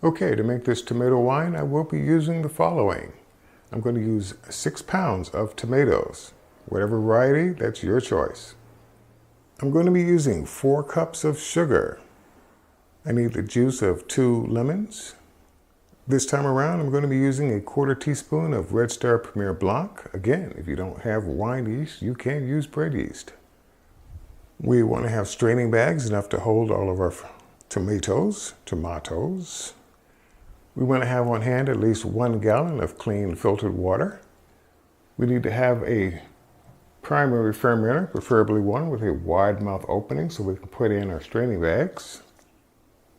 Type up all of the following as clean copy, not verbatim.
Okay, to make this tomato wine, I will be using the following. I'm going to use 6 pounds of tomatoes. Whatever variety, that's your choice. I'm going to be using 4 cups of sugar. I need the juice of 2 lemons. This time around, I'm going to be using a 1/4 teaspoon of Red Star Premier Blanc. Again, if you don't have wine yeast, you can use bread yeast. We want to have straining bags enough to hold all of our tomatoes. We want to have on hand at least 1 gallon of clean filtered water. We need to have a primary fermenter, preferably one with a wide mouth opening so we can put in our straining bags.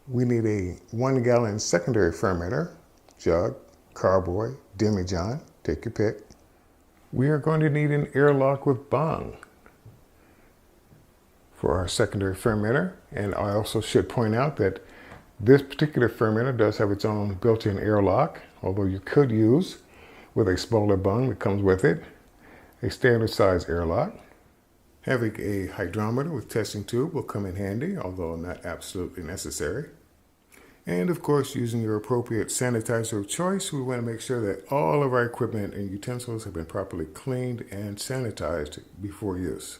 We need a 1 gallon secondary fermenter, jug, carboy, demijohn, take your pick. We are going to need an airlock with bung for our secondary fermenter. And I also should point out that this particular fermenter does have its own built-in airlock, although you could use, with a smaller bung that comes with it, a standard size airlock. Having a hydrometer with testing tube will come in handy, although not absolutely necessary. And of course, using your appropriate sanitizer of choice, we want to make sure that all of our equipment and utensils have been properly cleaned and sanitized before use.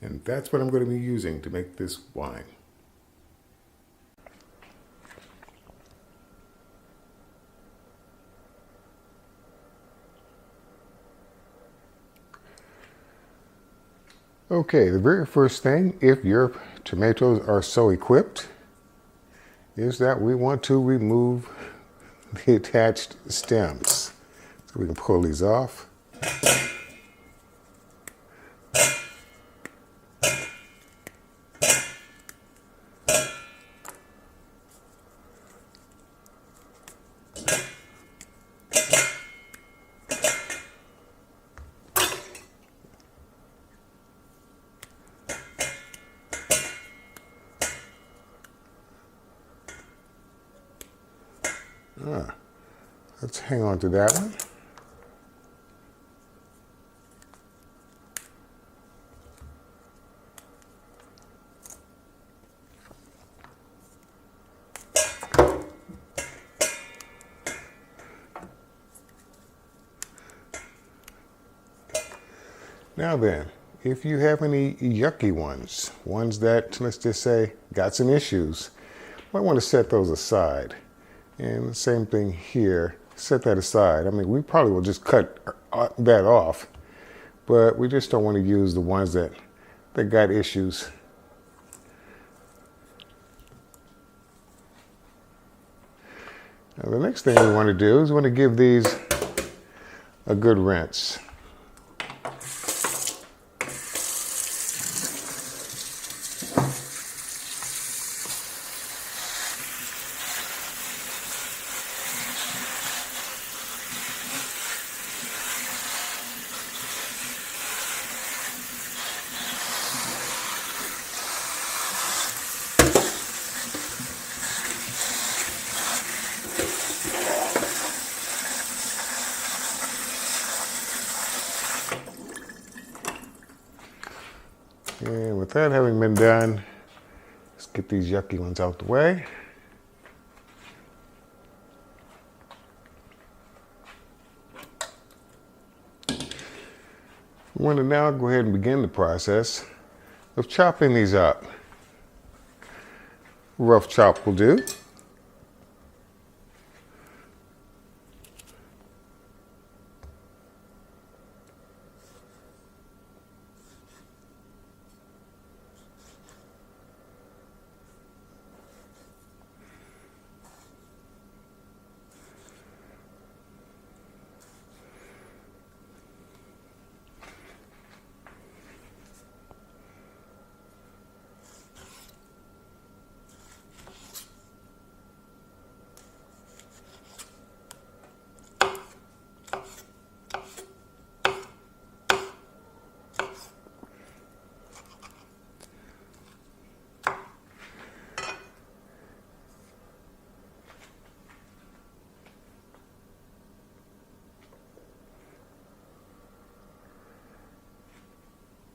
And that's what I'm going to be using to make this wine. Okay, the very first thing, if your tomatoes are so equipped, is that we want to remove the attached stems. So we can pull these off. Let's hang on to that one. Now then, if you have any yucky ones that, let's just say, got some issues, you might want to set those aside. And the same thing here, set that aside. I mean, we probably will just cut that off, but we just don't want to use the ones that got issues. Now, the next thing we want to do is we want to give these a good rinse. And with that having been done, let's get these yucky ones out the way. We want to now go ahead and begin the process of chopping these up. Rough chop will do.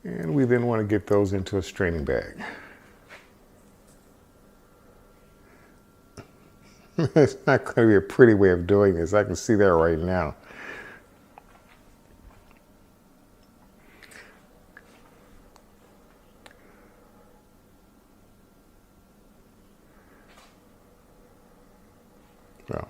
And we then want to get those into a straining bag. It's not going to be a pretty way of doing this. I can see that right now. Well,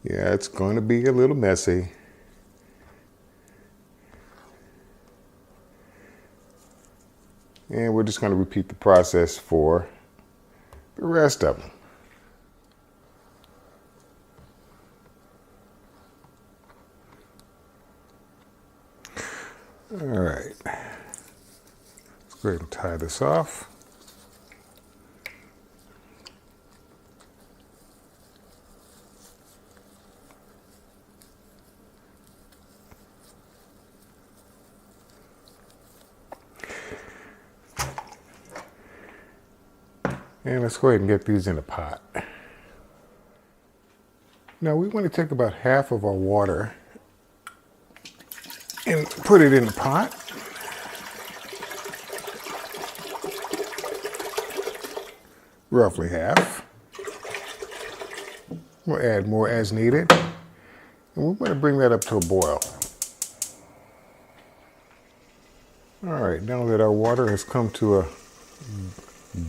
yeah, it's going to be a little messy. And we're just going to repeat the process for the rest of them. All right. Let's go ahead and tie this off. And let's go ahead and get these in a pot. Now we want to take about half of our water and put it in the pot. Roughly half. We'll add more as needed. And we're going to bring that up to a boil. All right, now that our water has come to a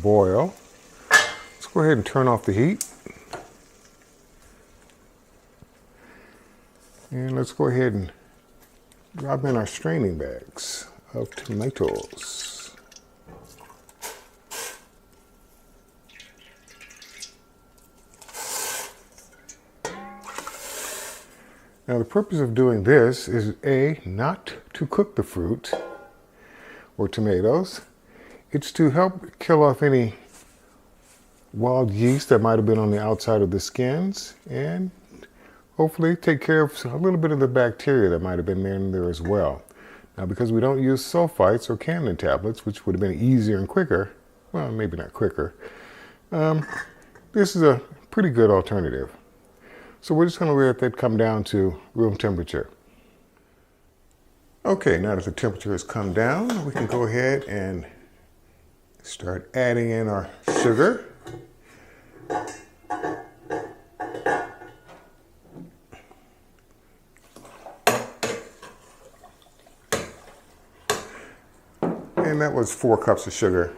boil, let's go ahead and turn off the heat. And let's go ahead and drop in our straining bags of tomatoes. Now the purpose of doing this is A, not to cook the fruit or tomatoes. It's to help kill off any wild yeast that might have been on the outside of the skins and hopefully take care of a little bit of the bacteria that might have been in there as well. Now because we don't use sulfites or Camden tablets, which would have been easier and quicker, well maybe not quicker, this is a pretty good alternative. So we're just going to let that come down to room temperature. Okay, now that the temperature has come down, we can go ahead and start adding in our sugar. And that was 4 cups of sugar.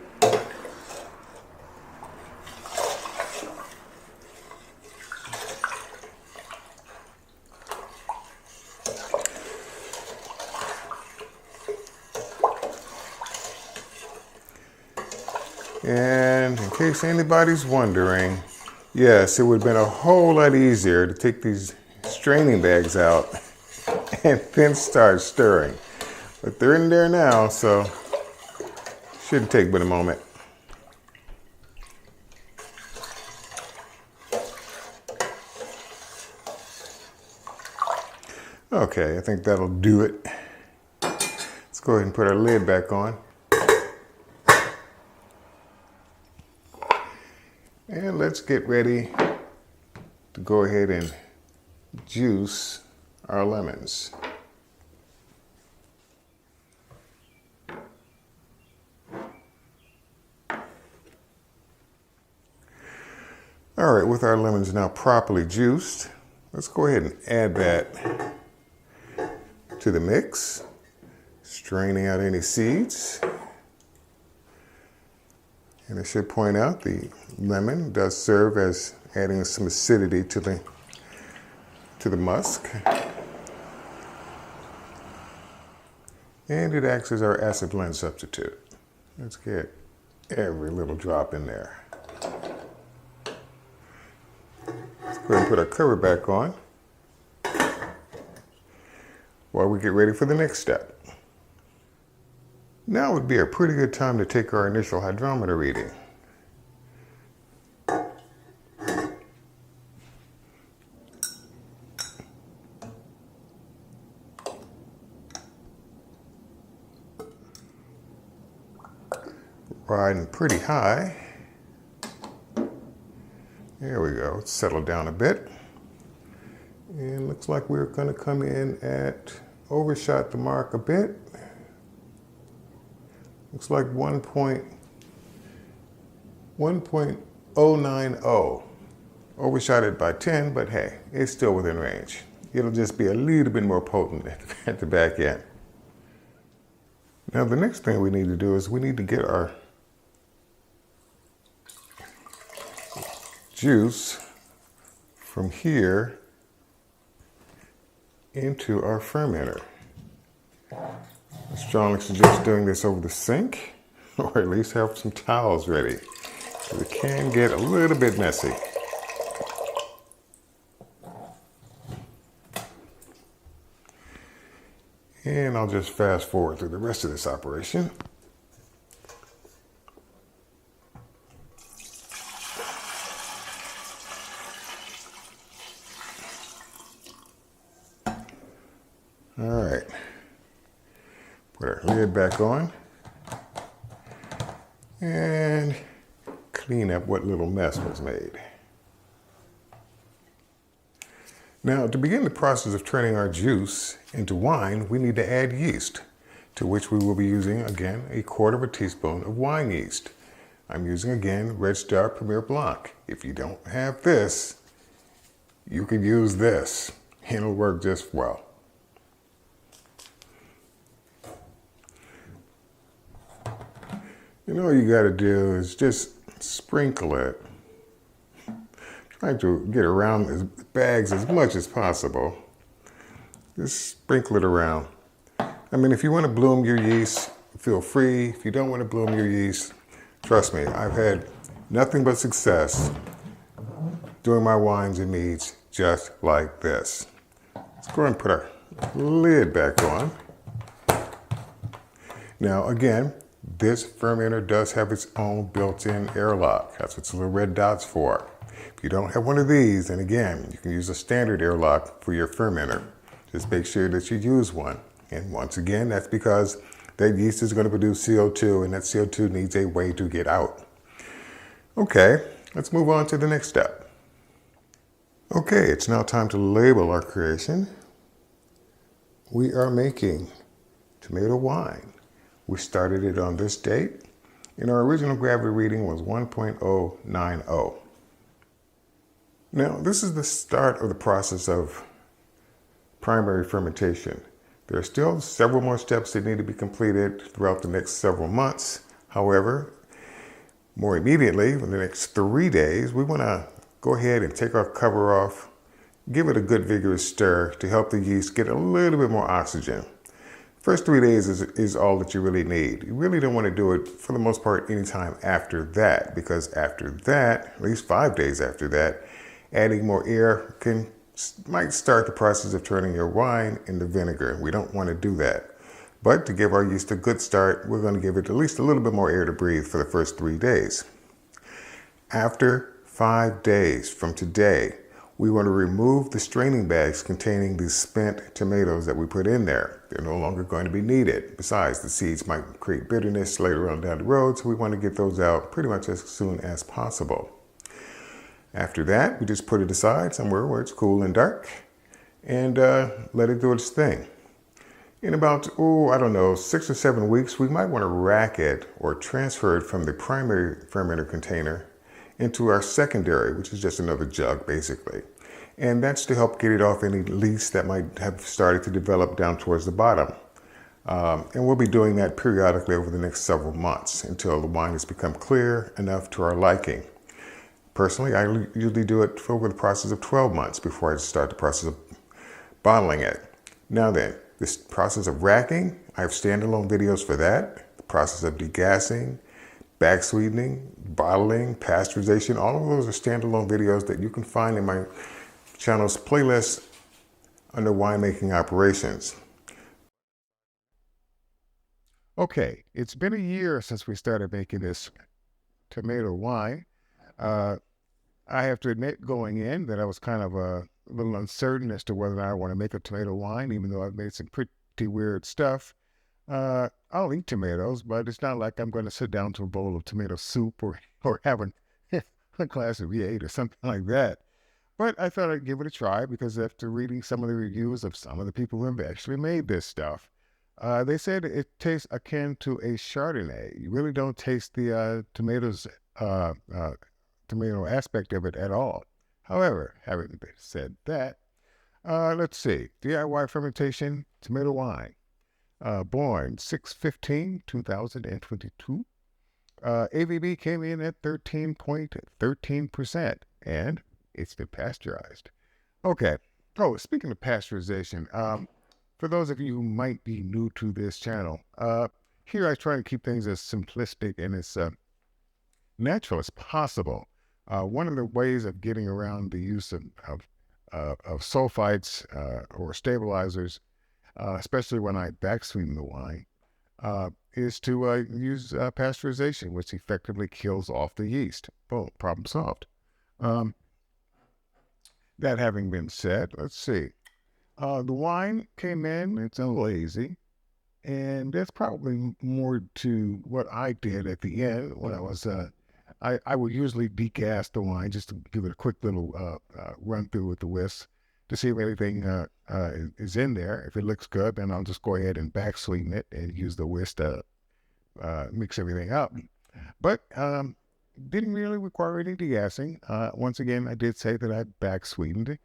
And in case anybody's wondering, yes, it would have been a whole lot easier to take these straining bags out and then start stirring. But they're in there now, so shouldn't take but a moment. Okay, I think that'll do it. Let's go ahead and put our lid back on. And let's get ready to go ahead and juice our lemons. All right, with our lemons now properly juiced, let's go ahead and add that to the mix, straining out any seeds. And I should point out the lemon does serve as adding some acidity to the musk. And it acts as our acid blend substitute. Let's get every little drop in there. Let's go ahead and put our cover back on while we get ready for the next step. Now would be a pretty good time to take our initial hydrometer reading. riding pretty high. There we go, it's settled down a bit. And looks like we're gonna come in at, overshot the mark a bit. Looks like 1.090. Overshot it by 10, but hey, it's still within range. It'll just be a little bit more potent at the back end. Now the next thing we need to do is we need to get our juice from here into our fermenter. I strongly suggest doing this over the sink, or at least have some towels ready. It can get a little bit messy. And I'll just fast forward through the rest of this operation. All right, put our lid back on and clean up what little mess was made. Now, to begin the process of turning our juice into wine, we need to add yeast, to which we will be using, again, 1/4 teaspoon of wine yeast. I'm using, again, Red Star Premier Blanc. If you don't have this, you can use this, and it'll work just well. And all you gotta do is just sprinkle it. Try to get around the bags as much as possible. Just sprinkle it around. I mean, if you want to bloom your yeast, feel free. If you don't want to bloom your yeast, trust me, I've had nothing but success doing my wines and meads just like this. Let's go ahead and put our lid back on. Now, again, this fermenter does have its own built-in airlock. That's what the little red dot's for. If you don't have one of these, then again, you can use a standard airlock for your fermenter. Just make sure that you use one. And once again, that's because that yeast is going to produce CO2, and that CO2 needs a way to get out. Okay, let's move on to the next step. Okay, it's now time to label our creation. We are making tomato wine. We started it on this date, and our original gravity reading was 1.090. Now, this is the start of the process of primary fermentation. There are still several more steps that need to be completed throughout the next several months. However, more immediately, in the next 3 days, we want to go ahead and take our cover off, give it a good vigorous stir to help the yeast get a little bit more oxygen. First 3 days is all that you really need. You really don't want to do it, for the most part, anytime after that, because after that, at least 5 days after that, adding more air might start the process of turning your wine into vinegar. We don't want to do that. But to give our yeast a good start, we're going to give it at least a little bit more air to breathe for the first 3 days. After 5 days from today, we want to remove the straining bags containing the spent tomatoes that we put in there. They're no longer going to be needed. Besides, the seeds might create bitterness later on down the road, so we want to get those out pretty much as soon as possible. After that, we just put it aside somewhere where it's cool and dark and let it do its thing. In about, 6 or 7 weeks, we might want to rack it or transfer it from the primary fermenter container into our secondary, which is just another jug, basically. And that's to help get it off any leaks that might have started to develop down towards the bottom. And we'll be doing that periodically over the next several months until the wine has become clear enough to our liking. Personally, I usually do it over the process of 12 months before I start the process of bottling it. Now then, this process of racking, I have standalone videos for that. The process of degassing, back sweetening, bottling, pasteurization, all of those are standalone videos that you can find in my channel's playlist under winemaking operations. Okay, it's been a year since we started making this tomato wine. I have to admit going in that I was kind of a little uncertain as to whether or not I want to make a tomato wine, even though I've made some pretty weird stuff. I'll eat tomatoes, but it's not like I'm going to sit down to a bowl of tomato soup or have a glass of V8 or something like that. But I thought I'd give it a try because after reading some of the reviews of some of the people who have actually made this stuff, they said it tastes akin to a Chardonnay. You really don't taste the uh, uh, tomato aspect of it at all. However, having said that, let's see. DIY fermentation tomato wine. Born 6/15/2022. ABV came in at 13.13%, and it's been pasteurized. Okay. Oh, speaking of pasteurization, for those of you who might be new to this channel, here I try to keep things as simplistic and as natural as possible. One of the ways of getting around the use of sulfites or stabilizers, especially when I backsweeten the wine, is to use pasteurization, which effectively kills off the yeast. Boom, problem solved. Um, that having been said, let's see. The wine came in, it's a lazy, and that's probably more to what I did at the end when I was, I would usually degas the wine just to give it a quick little run through with the whisk to see if anything is in there. If it looks good, then I'll just go ahead and back sweeten it and use the whisk to mix everything up. But didn't really require any degassing. Once again, I did say that I back sweetened.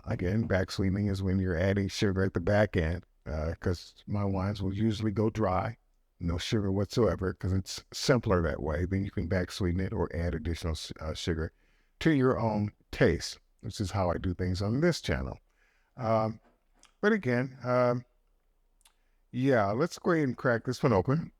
Again, back sweetening is when you're adding sugar at the back end, because my wines will usually go dry, no sugar whatsoever, because it's simpler that way. Then you can back sweeten it or add additional sugar to your own taste. This is how I do things on this channel. But again, yeah, let's go ahead and crack this one open.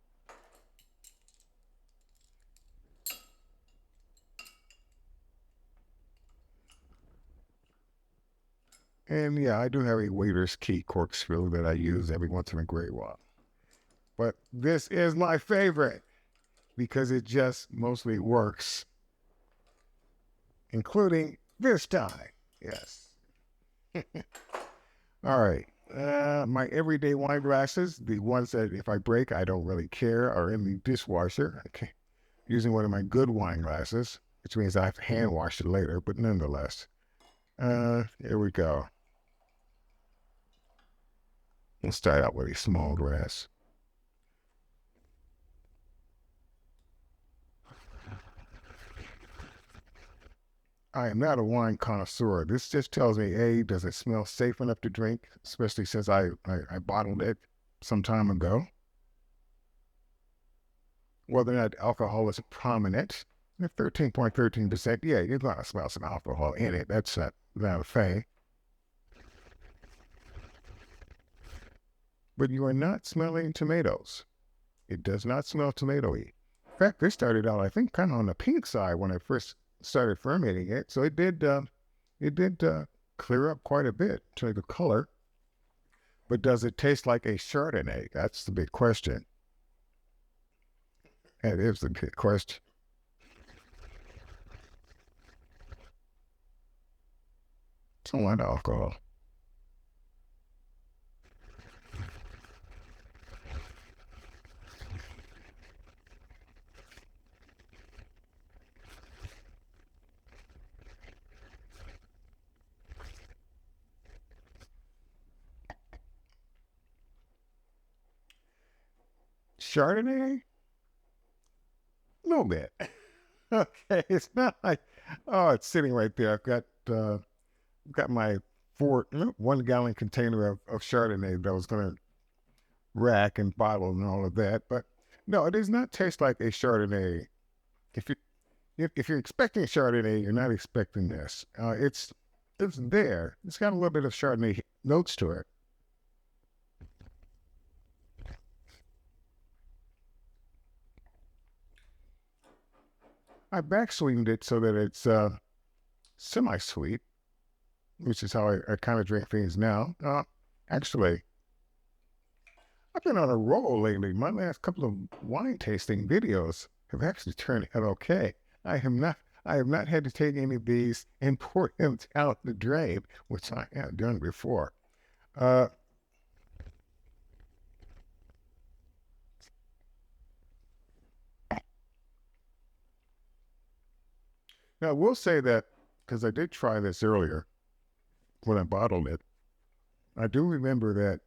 And yeah, I do have a waiter's key corkscrew that I use every once in a great while. But this is my favorite because it just mostly works, including this time. Yes. All right. My everyday wine glasses, the ones that if I break, I don't really care, are in the dishwasher. Okay. Using one of my good wine glasses, which means I have to hand wash it later, but nonetheless. Here we go. Let's start out with a small glass. I am not a wine connoisseur. This just tells me, A, does it smell safe enough to drink, especially since I bottled it some time ago. Whether or not alcohol is prominent. 13.13%, yeah, you're going to smell some alcohol in it. That's not a thing. But you are not smelling tomatoes. It does not smell tomatoey. In fact, this started out, I think, kind of on the pink side when I first started fermenting it. So it did clear up quite a bit to the color. But does it taste like a Chardonnay? That's the big question. That is the big question. It's a lot of alcohol. Chardonnay? A little bit. Okay, it's not like, oh, it's sitting right there. I've got my 1 gallon container of Chardonnay that I was going to rack and bottle and all of that. But no, it does not taste like a Chardonnay. If you if you're expecting Chardonnay, you're not expecting this. It's there. It's got a little bit of Chardonnay notes to it. I back sweetened it so that it's semi-sweet, which is how I kind of drink things now. Actually, I've been on a roll lately. My last couple of wine tasting videos have actually turned out okay. I have not had to take any of these and pour them out the drain, which I have done before. Uh, Now, I will say that, because I did try this earlier when I bottled it, I do remember that,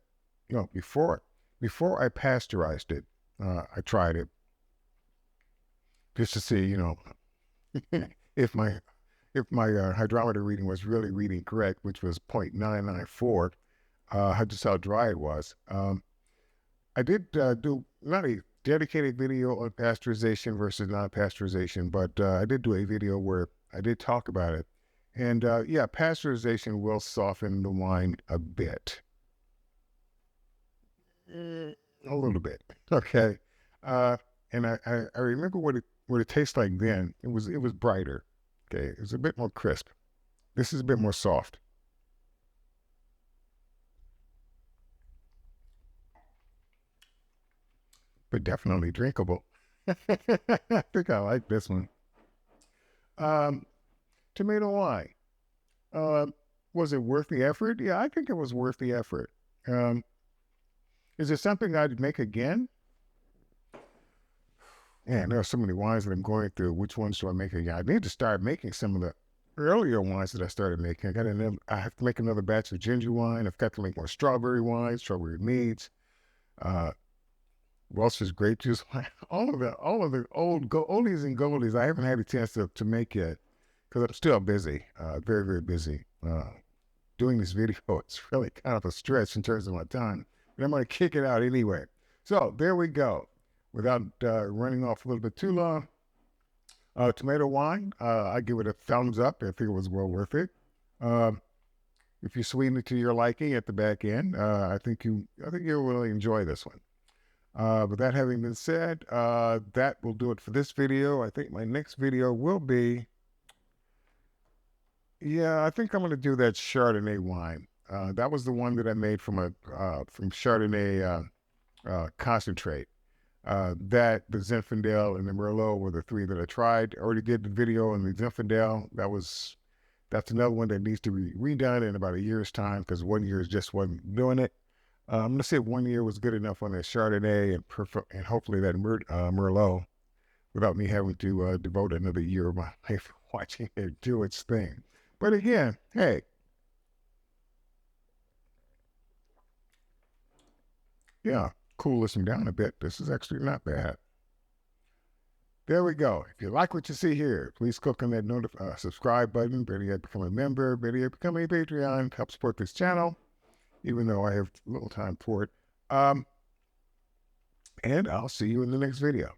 before I pasteurized it, I tried it just to see, if my hydrometer reading was really reading correct, which was 0.994, just how dry it was. I did do not a dedicated video on pasteurization versus non-pasteurization, but I did do a video where I did talk about it. And yeah, pasteurization will soften the wine a bit. A little bit. Okay. And I remember what it tastes like then. It was brighter. Okay. It was a bit more crisp. This is a bit more soft. But definitely drinkable. I think I like this one. Um, Tomato wine. Was it worth the effort? Yeah, I think it was worth the effort. Um, is it something I'd make again? Man, there are so many wines that I'm going through. Which ones do I make again? I need to start making some of the earlier wines that I started making. I have to make another batch of ginger wine. I've got to make more strawberry wines, strawberry meads, uh, Welch's grape juice wine. All of the oldies and goldies. I haven't had a chance to make yet because I'm still busy, very, very busy. Doing this video, it's really kind of a stretch in terms of my time, but I'm going to kick it out anyway. So there we go. Without running off a little bit too long, tomato wine, I give it a thumbs up. I think it was well worth it. If you sweeten it to your liking at the back end, I think you'll really enjoy this one. But that having been said, that will do it for this video. I think my next video will be, I think I'm going to do that Chardonnay wine. That was the one that I made from Chardonnay concentrate. That, the Zinfandel, and the Merlot were the three that I tried. I already did the video on the Zinfandel. That's another one that needs to be redone in about a year's time because 1 year just wasn't doing it. I'm going to say 1 year was good enough on that Chardonnay and hopefully that Merlot without me having to devote another year of my life watching it do its thing. But again, hey, yeah, cool listening down a bit. This is actually not bad. There we go. If you like what you see here, please click on that subscribe button. Better yet, become a member. Better yet, become a Patreon. Help support this channel, even though I have little time for it. And I'll see you in the next video.